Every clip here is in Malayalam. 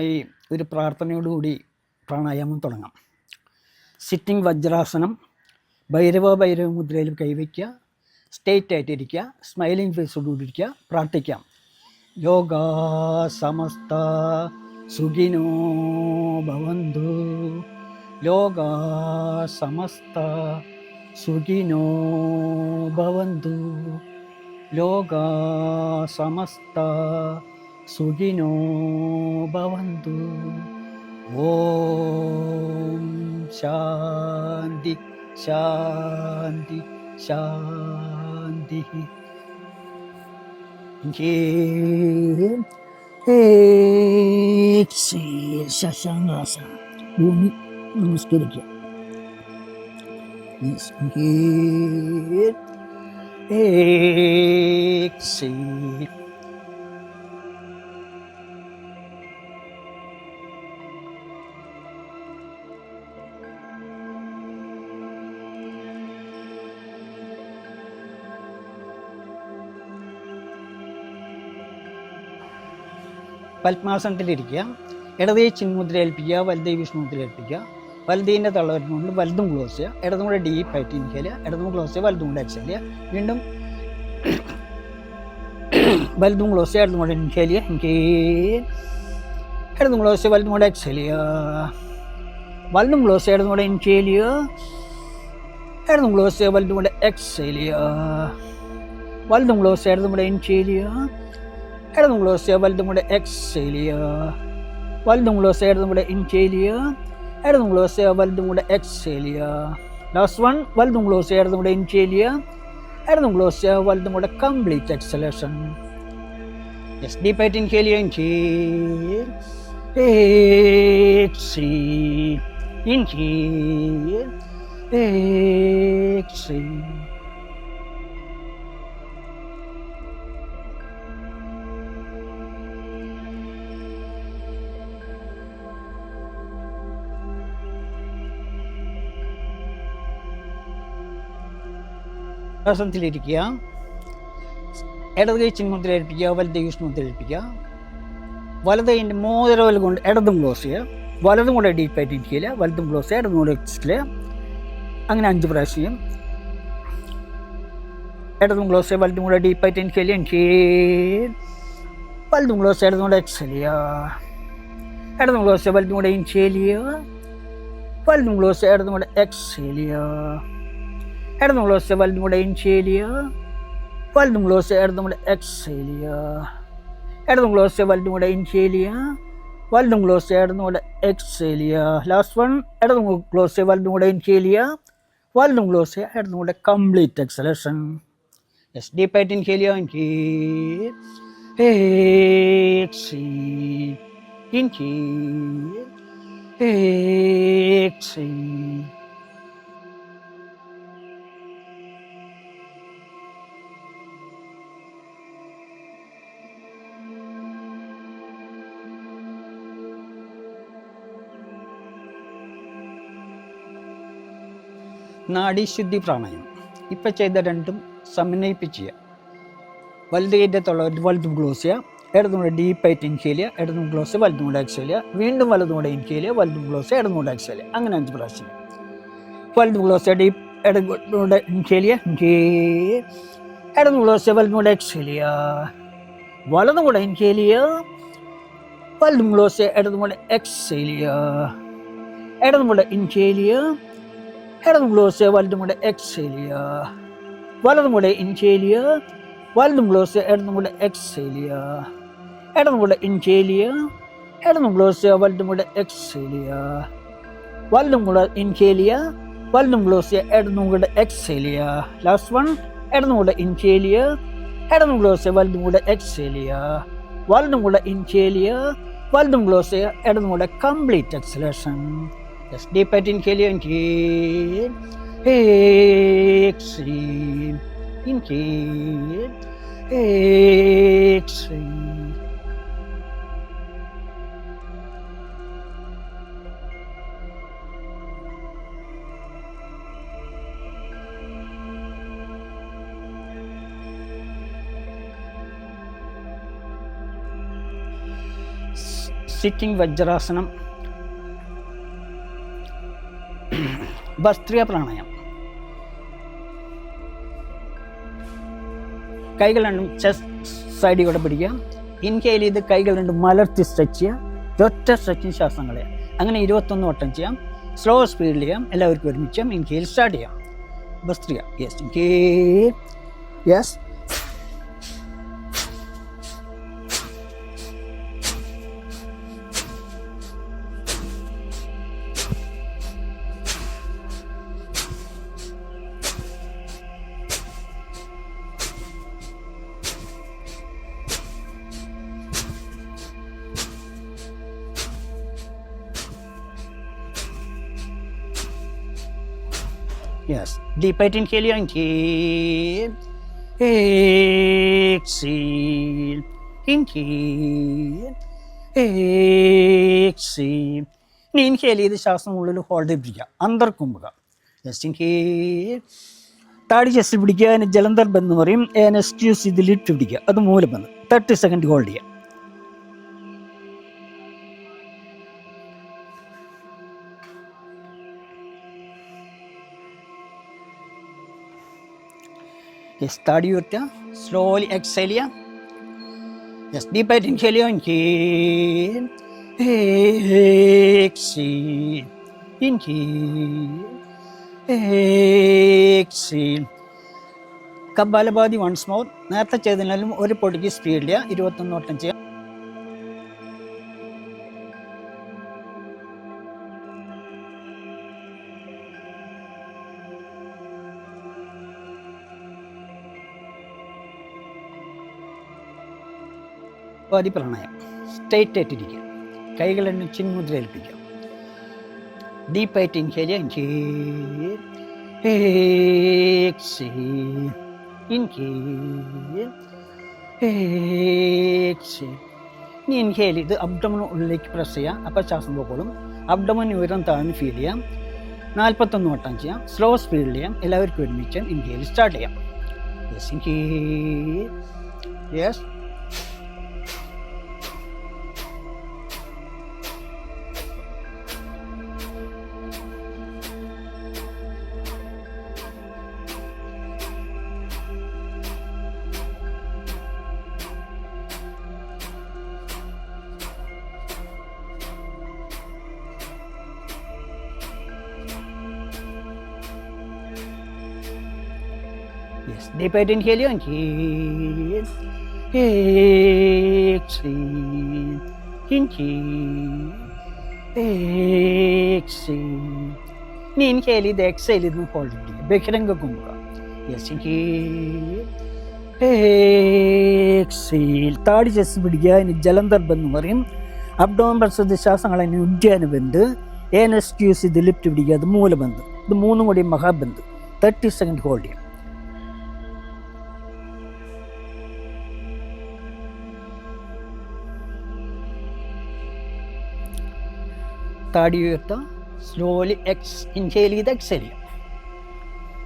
ഈ ഒരു പ്രാർത്ഥനയോടുകൂടി പ്രാണായാമം തുടങ്ങാം. സിറ്റിംഗ് വജ്രാസനം, ഭൈരവ മുദ്രയിൽ കൈവയ്ക്കുക, സ്ട്രെയിറ്റ് ആയിട്ടിരിക്കുക, സ്മൈലിംഗ് ഫേസോടുകൂടി ഇരിക്കുക, പ്രാർത്ഥിക്കാം. യോഗ സമസ്ത സുഖിനോ ഭവന്തു, ലോക സമസ്ത സുഖിനോ ഭവന്തു, ലോക സമസ്ത സുഖിനോ ഭവന്തു. ഓം ശാന്തി ശാന്തി ശാന്തി. ശശാങ്കാസനം, ഭൂമി നമസ്കരിക്കുക. പത്മാസനത്തിലിരിക്കുക. ഇടതേ ചിന്മുദ്ര ഏൽപ്പിക്കുക, വലതേ വിഷ്ണു മുദ്ര ഏൽപ്പിക്കുക. വലതേൻ്റെ തള്ളവരുന്നുകൊണ്ട് വലതും ക്ലോസ് ചെയ്യുക, ഇടതും കൂടെ ഡീപ്പായിട്ട് ഇൻഹേൽ ചെയ്യുക, ഇടതും ക്ലോസ് ചെയ്യുക, വലതും കൂടെ എക്സേൽ ചെയ്യുക. വീണ്ടും വലതും ക്ലോസ് ചെയ്യുക, ഇടതും കൂടെ ഇൻഹേൽ ചെയ്യുക, ഇടതും ക്ലോസ് ചെയ്യുക, വലതും കൂടെ എക്സേൽ ചെയ്യുക. വലതും ക്ലോസ് ചെയ്യുക, ഇടതും കൂടെ ഇൻഹേൽ ചെയ്യുക, ഇടതും ക്ലോസ് ചെയ്യുക, വലതും കൂടെ എക്സേൽ ചെയ്യുക. വലതും ക്ലോസ് ചെയ്യുക, ഇടതും കൂടെ ഇൻഹേൽ ചെയ്യുക, ഇടതും ക്ലോസ് ചെയ്യുക, വലതും കൂടെ എക്സേൽ ചെയ്യുക. വലതും ക്ലോസ് ചെയ്യുക, ഇടതും കൂടെ ഇൻഹേൽ ചെയ്യുക, ഇടതും ക്ലോസ് ചെയ്യുക, വലതും കൂടെ എക്സേൽ ചെയ്യുക. Last one. വലതും ക്ലോസ് ചെയ്യുക, ഇടതും കൂടെ ഇൻഹേൽ ചെയ്യുക, ഇടതും ക്ലോസ് ചെയ്യുക, വലതും കൂടെ കംപ്ലീറ്റ് എക്സലേഷൻ. യെസ്, ഡീപ്പായിട്ട് ഇൻഹേൽ ചെയ്യുക, ഇൻഹേൽ, എക്സേൽ, ഇൻഹേൽ, എക്സേൽ. ആസനത്തിലിരിക്കുക. ഇടത് കൈ ചിന്മുദ്ര ഏൽപ്പിക്കുക, വലത് വിഷ്ണു മുദ്ര ഏൽപ്പിക്കുക. വലത് കൈൻ്റെ മോതിരവൽ കൊണ്ട് ഇടതും ക്ലോസ് ചെയ്യുക, വലതും കൂടെ ഡീപ്പായിട്ട് ഇരിക്കില്ല, വലതും ക്ലോസ് ചെയ്യുക, ഇടതും കൂടെ എക്സില്. അങ്ങനെ 5 പ്രാവശ്യം. ഇടതും ക്ലോസ് ചെയ്യുക, വലതും കൂടെ ഡീപ്പായിട്ട് ഇൻഹേൽ, വലതും ക്ലോസ് ചെയ്യുക, ഇടതും കൂടെ എക്സേൽ ചെയ്യുക. ഇടതും ക്ലോസ് ചെയ്യുക, വലതും കൂടെ ഇൻഹേൽ ചെയ്യുക, വലതും ക്ലോസ് ചെയ്യുക, ഇടതും കൂടെ എക്സേൽ ചെയ്യുക. ഇടതും ക്ലോസ് ചെയ്യുക, വലതും കൂടെ ഇൻഹേൽ ചെയ്യുക, വലതും ക്ലോസ് ചെയ്യുക, ഇടതും കൂടെ എക്സേൽ ചെയ്യുക. ഇടതും ക്ലോസ് ചെയ്യുക, വലതും കൂടെ ഇൻഹേൽ ചെയ്യുക, വലതും ക്ലോസ് ചെയ്യുക, ഇടതും കൂടെ എക്സേൽ ചെയ്യുക. Last one. ഇടതും ക്ലോസ് ചെയ്യുക, വലതും കൂടെ ഇൻഹേൽ ചെയ്യുക, വലതും ക്ലോസ് ചെയ്യുക, ഇടതും കൂടെ കംപ്ലീറ്റ് എക്സലേഷൻ. യെസ്, ഡീപ്പായിട്ട് ഇൻഹേൽ ചെയ്യുക, ഇൻഹേൽ, എക്സേൽ, ഇൻഹേൽ, എക്സേൽ. നാഡീശുദ്ധി പ്രാണായാമം. ഇപ്പം ചെയ്ത രണ്ടും സമന്വയിപ്പിച്ച് ചെയ്യുക. വലത് കൈൻ്റെ വലതും ക്ലോസ് ചെയ്യുക, ഇടതും കൂടെ ഡീപ്പായിട്ട് ഇൻഹേൽ ചെയ്യുക, ഇടതും ക്ലോസ് ചെയ്യുക, വലതും കൂടെ എക്സേൽ ചെയ്യുക. വീണ്ടും വലതും കൂടെ ഇൻഹേൽ ചെയ്യുക, വലതും ക്ലോസ് ചെയ്യുക, ഇടതും കൂടെ എക്സേൽ ചെയ്യുക. അങ്ങനെ 5 പ്രാവശ്യം. വലതും ക്ലോസ് ചെയ്യുക, ഇടതും കൂടെ ഇൻഹേൽ ചെയ്യുക, ഇടതും ക്ലോസ് ചെയ്യുക, വലതും കൂടെ എക്സേൽ ചെയ്യുക. വലതും കൂടെ ഇൻഹേൽ ചെയ്യുക, വലതും ക്ലോസ് ചെയ്യുക, ഇടതും കൂടെ എക്സേൽ ചെയ്യുക. ഇടതും കൂടെ ഇൻഹേൽ ചെയ്യുക, ഇടതും ക്ലോസ് ചെയ്യുക, വലതും കൂടെ എക്സേൽ ചെയ്യുക. വലതും കൂടെ ഇൻഹേൽ ചെയ്യുക, വലതും ക്ലോസ് ചെയ്യുക, ഇടതും കൂടെ എക്സേൽ ചെയ്യുക. ഇടതും കൂടെ ഇൻഹേൽ ചെയ്യുക, ഇടതും ക്ലോസ് ചെയ്യുക, വലതും കൂടെ എക്സേൽ ചെയ്യുക. വലതും കൂടെ ഇൻഹേൽ ചെയ്യുക, വലതും ക്ലോസ് ചെയ്യുക, ഇടതും കൂടെ എക്സേൽ ചെയ്യുക. Last one. ഇടതും കൂടെ ഇൻഹേൽ ചെയ്യുക, ഇടതും ക്ലോസ് ചെയ്യുക, വലതും കൂടെ എക്സേൽ ചെയ്യുക. വലതും കൂടെ ഇൻഹേൽ ചെയ്യുക, വലതും ക്ലോസ് ചെയ്യുക, ഇടതും കൂടെ complete exhalation. Just deeper inhale, inhale, exhale, inhale, exhale. Sitting വജ്രാസനം, ഭസ്ത്രിയ പ്രാണായാമം. കൈകൾ രണ്ടും ചെസ്റ്റ് സൈഡിൽ കൂടെ പിടിക്കുക. ഇൻഹേൽ ചെയ്ത് കൈകൾ രണ്ടും മലർത്തി സ്ട്രെച്ച് ചെയ്യുക. ഒറ്റ സ്ട്രെച്ചിങ് ശ്വാസങ്ങളെ അങ്ങനെ 21 വട്ടം ചെയ്യാം. സ്ലോ സ്പീഡിൽ ചെയ്യാം. എല്ലാവർക്കും ഒരുമിച്ച് ഇൻഹേൽ സ്റ്റാർട്ട് ചെയ്യാം. ഭസ്ത്രിയ. Yes, inhale. Yes. Yes. Deep breath inhale, inhale. Exhale. Inhale. Exhale. ഇനി ഇൻഹേൽ ചെയ്ത് ശ്വാസം ഉള്ളിൽ ഹോൾഡ് ചെയ്ത് പിടിക്കുക. അന്തർക്കുമ്പുക. Just inhale. താടി ചെസ്റ്റ് പിടിക്കുക. അതിന് ജലന്ധർ ബന്ദ് എന്ന് പറയും. എനസ്റ്റ്യൂസ് ഇത് ലിറ്റ് പിടിക്കുക. അത് മൂലബന്ദ് 30 സെക്കൻഡ് ഹോൾഡ് ചെയ്യുക. Yes, താടി ഉയർത്തുക. സ്ലോലി എക്സേൽ ചെയ്യുക. യെസ്, ഡീപ്പായിട്ട് ഇൻഹേൽ ചെയ്യുക. ഇൻഹേൽ. എക്സേൽ. ഇൻഹേൽ. എക്സേൽ. കപാലഭാതി വൺസ് മോർ. നേരത്തെ ചെയ്തതിനാലും ഒരു പൊടിക്ക് സ്പീഡ് ചെയ്യുക. 21 വട്ടം ചെയ്യുക. പാതി പ്രാണായാമം. സ്ട്രെയിറ്റ് ആയിട്ടിരിക്കുക. കൈകൾ രണ്ടും ചിന്മുദ്ര ഏൽപ്പിക്കുക. ഡീപ്പായിട്ട് ഇൻഹേൽ ചെയ്യുക. ഇൻഹേൽ. എക്സേൽ. ഇൻഹേൽ. എക്സേൽ. ഇനി ഇൻഹേൽ ചെയ്ത് അബ്ഡമൻ ഉള്ളിലേക്ക് പ്രസ് ചെയ്യാം. അപ്പോൾ ശ്വാസം പോക്കോളും. അബ്ഡമൻ ഉയരം താഴ്ന്ന് ഫീൽ ചെയ്യാം. 41 വട്ടം ചെയ്യാം. സ്ലോ സ്പീഡിൽ ചെയ്യാം. എല്ലാവർക്കും ഒരുമിച്ച് ഇൻഹേൽ സ്റ്റാർട്ട് ചെയ്യാം. Yes, inhale. Yes. Yes, deep breath inhale, inhale. Exhale. Inhale. Exhale. ഇനി ഇൻഹേൽ ചെയ്ത് എക്സേൽ ചെയ്ത് ഹോൾഡ് ചെയ്യുക. ബഹിരംഗ കുംഭക. Yes, inhale. എക്സേൽ. താടി ചെസ്റ്റ് പിടിക്കുക. ഇനി ജലന്ധർ ബന്ദ് എന്ന് പറയും. അബ്ഡോമൻ പ്രസ് ശ്വാസങ്ങളെ ഉജ്ജാന ബന്ദ്. എനസ്റ്റ്യൂസ് ഇത് ലിഫ്റ്റ് പിടിക്കുക. അത് മൂലബന്ദ്. ഇത് മൂന്നും കൂടി മഹാബന്ദ് 30 സെക്കൻഡ് ഹോൾഡ് ചെയ്യാം. താടി ഉയർത്തുക. സ്ലോലി ഇൻഹേൽ ചെയ്ത് എക്സേൽ ചെയ്യുക.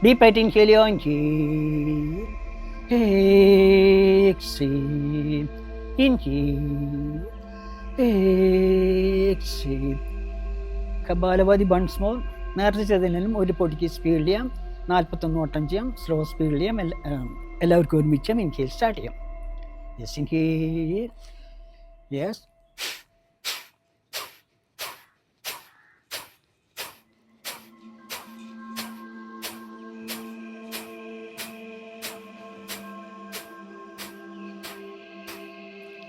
ഡീപ്പായിട്ട് ഇൻഹേൽ ചെയ്യുക. ഇൻഹേൽ. എക്സേൽ. ഇൻഹേൽ. എക്സേൽ. കപാലഭാതി വൺസ് മോർ. നേരത്തെ ചെയ്തതിനും ഒരു പൊടിക്ക് സ്പീഡ് ചെയ്യാം. 41 വട്ടം ചെയ്യാം. സ്ലോ സ്പീഡ് ചെയ്യാം. എല്ലാവർക്കും ഒരുമിച്ച് ഇൻഹേൽ സ്റ്റാർട്ട് ചെയ്യാം. Yes, inhale. Yes.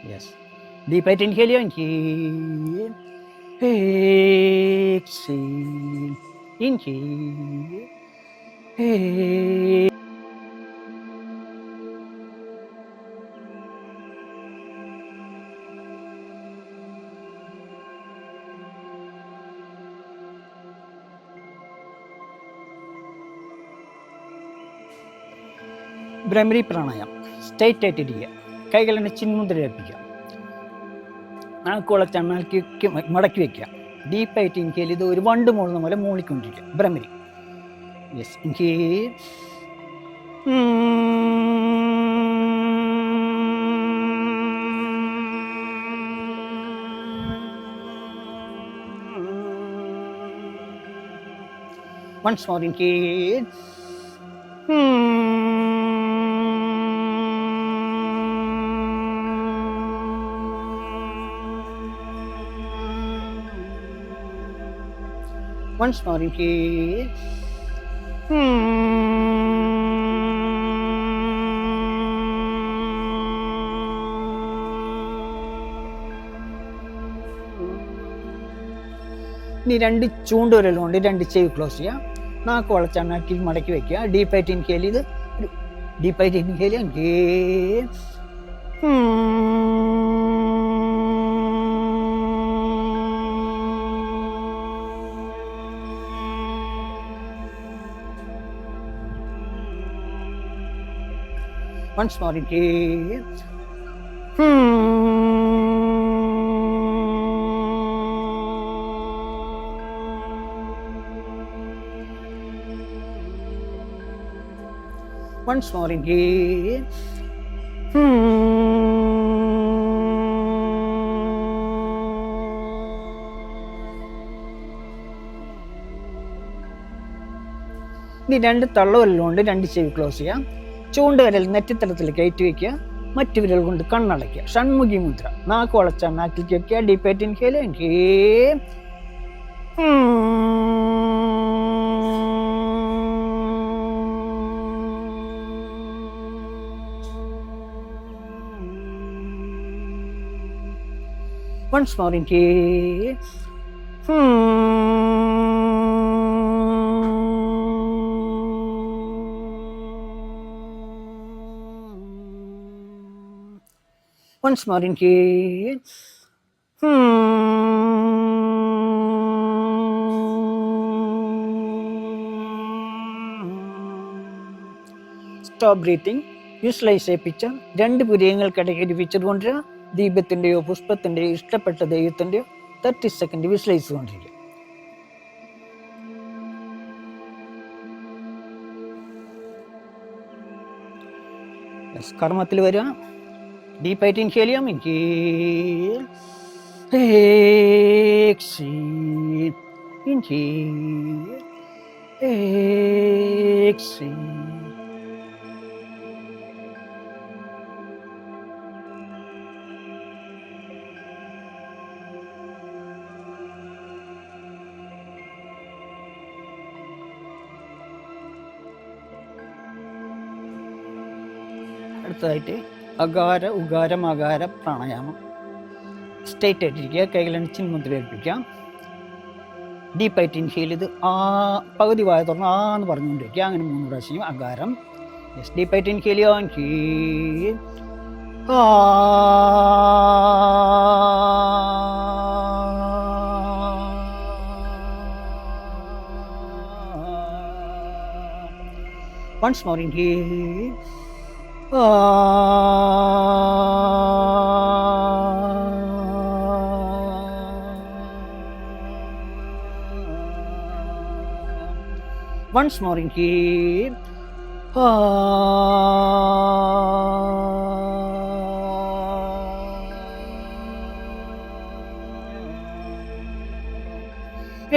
Yes. Deep breath inhale, inhale. Exhale. Inhale. Exhale. ഭ്രമരി പ്രാണായാമം. സ്ട്രെയിറ്റ് ആയിട്ടിരിക്കുക. കൈകളെ ചിന്മുദ്ര ഏൽപ്പിക്കുക. നാക്കുളച്ച് അണ്ണാക്കി മടക്കി വയ്ക്കുക. ഡീപ്പായിട്ട് ഇൻഹേൽ ഇത് ഒരു വണ്ട് മൂളുന്ന പോലെ മൂളിക്കൊണ്ടിരിക്കുക. ഭ്രമരി. Yes, inhale. once more inhale. Once more inhale. ഇനി രണ്ട് ചൂണ്ടുവിരൽ കൊണ്ട് രണ്ട് ചെവി ക്ലോസ് ചെയ്യാം. നാക്ക് വളച്ചണ്ണാക്കിൽ മടക്കി വയ്ക്കുക. ഡീപ്പായിട്ട് ഇൻഹേൽ ചെയ്ത് ഡീപ്പായിട്ട് ഇൻഹേൽ ചെയ്യാം. Once more inhale. Once more inhale. ഇനി രണ്ട് തള്ളവിരലുകൊണ്ട് രണ്ട് ചെവി ക്ലോസ് ചെയ്യാം. ചൂണ്ടുവിരൽ നെറ്റിത്തലത്തിൽ കയറ്റി വയ്ക്കുക. മറ്റു വിരൽ കൊണ്ട് കണ്ണടയ്ക്കുക. ഷൺമുഖി മുദ്ര. നാക്ക് വളച്ച നാക്കിലേക്ക് വയ്ക്കുക. ഡീപ്പായിട്ട് inhale. Inhale. Once more inhale. Once more inhale. Stop breathing. Visualize a picture. രണ്ട് പുരിയങ്ങൾക്കിടയ്ക്ക് ഒരു പിക്ചർ കൊണ്ടുവരിക. ദീപത്തിൻ്റെയോ പുഷ്പത്തിൻ്റെയോ ഇഷ്ടപ്പെട്ട ദൈവത്തിൻ്റെയോ 30 സെക്കൻഡ് വിഷ്വലൈസ് കൊണ്ടിരിക്കുക. കർമ്മത്തിൽ വരിക. ഡീപ്പായിട്ട് ഇൻഹേൽ ചെയ്യാം. ഇൻഹേൽ. എക്സേൽ. ഇൻഹേൽ. എക്സേൽ. അടുത്തതായിട്ട് അകാര ഉകാരം അകാര പ്രാണായാമം. സ്ട്രൈറ്റ് ആയിട്ടിരിക്കുക. കൈകളാണ് ചിന്മുദ്ര ഏൽപ്പിക്കാം. ഡീപ്പായിട്ട് ഇൻഹേൽ ചെയ്ത് പകുതി വായ തുറന്ന് എന്ന് പറഞ്ഞുകൊണ്ടിരിക്കുക. അങ്ങനെ 3 പ്രാവശ്യം അകാരം. യെസ്, ഡീപ്പായിട്ട് ഇൻഹേൽ ചെയ്യുക. Inhale. Once more inhale. Once more inhale.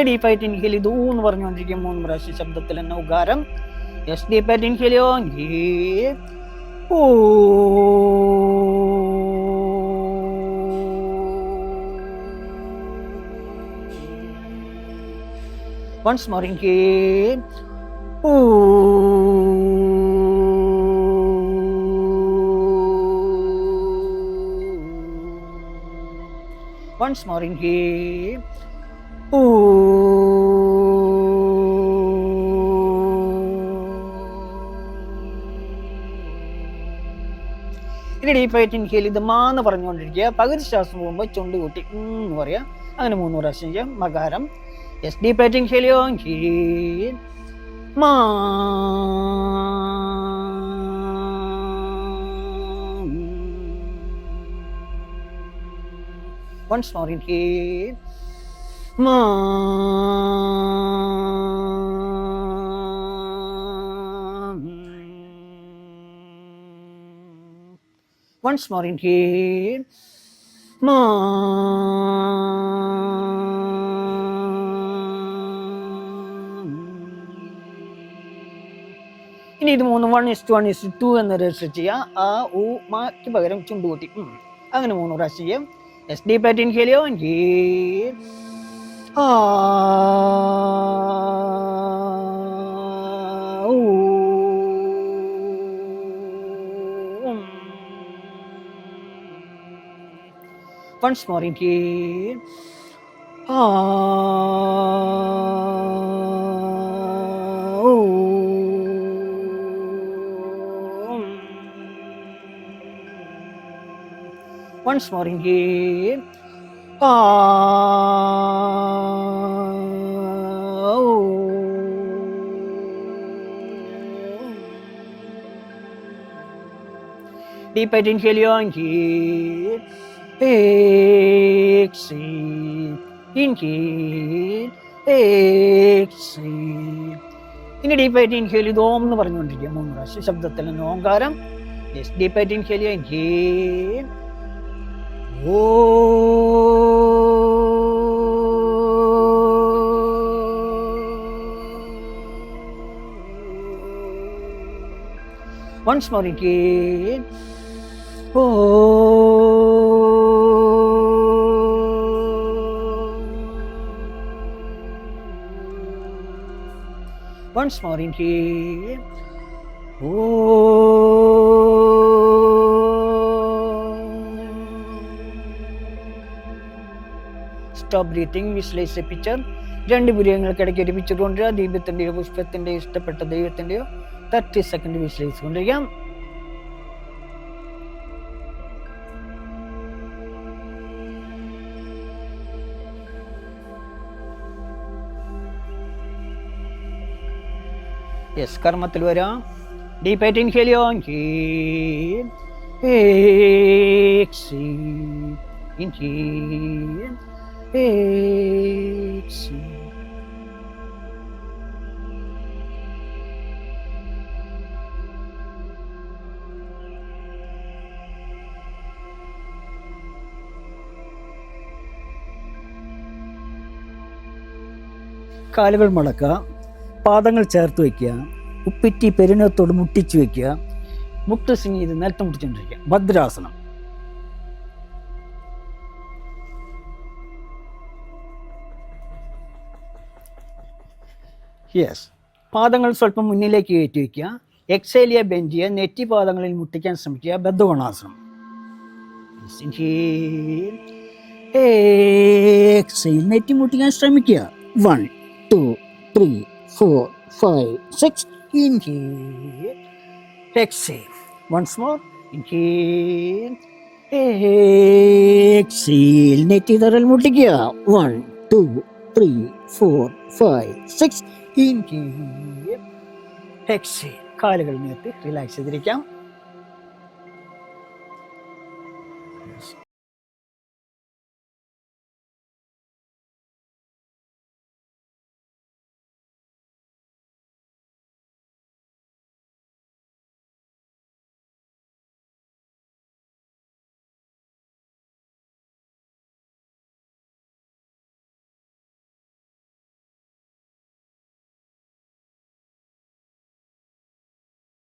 ഡീപ്പായിട്ട് ഇൻഹേൽ ചെയ്തു എന്ന് പറഞ്ഞുകൊണ്ടിരിക്കും 3 പ്രാവശ്യം ശബ്ദത്തിൽ തന്നെ ഉകാരം. യെസ്, ഡീപ്പായിട്ട് ഇൻഹേൽ ചെയ്യുക. Once more inhale. Once more inhale. ഇനി ഡീപ്പായിട്ട് ഇൻഹേൽ ചെയ്ത് മാന്ന് പറഞ്ഞുകൊണ്ടിരിക്കുക. പകുതി ശ്വാസം പോകുമ്പോൾ ചുണ്ട് കൂട്ടി എന്ന് പറയുക. അങ്ങനെ 3 പ്രാവശ്യം ചെയ്യാം. മകാരം. യെസ്, ഡീപ്പായിട്ട് ഇൻഹേൽ ചെയ്യുക. ഇൻഹേൽ. മാ. Once more inhale. Ma. Once more inhale. Ma. ഇനി ഇത് 3 1:1:2 എന്ന് രജിസ്റ്റർ ചെയ്യാം. ആ ഉ മാക്ക് പകരം ചുണ്ടുകൂട്ടി അങ്ങനെ 3 പ്രാവശ്യം ചെയ്യാം. യെസ്, ഡീപ്പായിട്ട് ഇൻഹേൽ ചെയ്യോ. Inhale. Once more inhale. Once more inhale. Deep inhale, inhale. Exhale. Inhale. Exhale. ഇനി ഡീപ്പായിട്ട് ഇൻഹേൽ ചെയ്ത് ഓം എന്ന് പറഞ്ഞുകൊണ്ടിരിക്കുക 3 പ്രാവശ്യം ശബ്ദത്തിൽ നിന്ന് ഓങ്കാരം. യെസ്, ഡീപ്പായിട്ട് ഇൻഹേൽ ചെയ്യുക. Inhale. Once more inhale. Once more inhale. Stop breathing. Visualize a picture. 2 പുരികങ്ങൾക്കിടയ്ക്ക് ഒരു പിക്ചർ കൊണ്ടുവരിക. ദീപത്തിൻ്റെയോ പുഷ്പത്തിൻ്റെയോ ഇഷ്ടപ്പെട്ട ദൈവത്തിൻ്റെയോ 30 സെക്കൻഡ് വിഷ്വലൈസ് കൊണ്ടിരിക്കാം. യെസ്, കർമ്മത്തിൽ വരാം. ഡീപ്പായിട്ട് ഇൻഹേൽ ചെയ്യോ. ഇൻഹേൽ. എക്സേൽ. ഇൻഹേൽ. എക്സേൽ. കാലുകൾ മടക്കുക, പാദങ്ങൾ ചേർത്ത് വയ്ക്കുക, ഉപ്പിറ്റി പെരുനത്തോട് മുട്ടിച്ചു വയ്ക്കുക, മുട്ട് സിങ് ചെയ്ത് നിലത്ത് മുട്ടിച്ചുകൊണ്ടിരിക്കുക. ഭദ്രാസനം. യെസ്, പാദങ്ങൾ സ്വല്പം മുന്നിലേക്ക് കയറ്റി വയ്ക്കുക. എക്സേലിയ ബെൻഡ് ചെയ്യുക. നെറ്റി പാദങ്ങളിൽ മുട്ടിക്കാൻ ശ്രമിക്കുക. ബദ്ധകോണാസനം. എക്സേൽ. നെറ്റി മുട്ടിക്കാൻ ശ്രമിക്കുക. 1 2 3 4 5 6. Inhale. Exhale. Once more. Inhale. Exhale. നെറ്റി തറൽ മുട്ടിക്കുക. 1 2 3 4 5 6. Inhale. Exhale. കാലുകൾ നീട്ടി റിലാക്സ് ചെയ്തിരിക്കാം.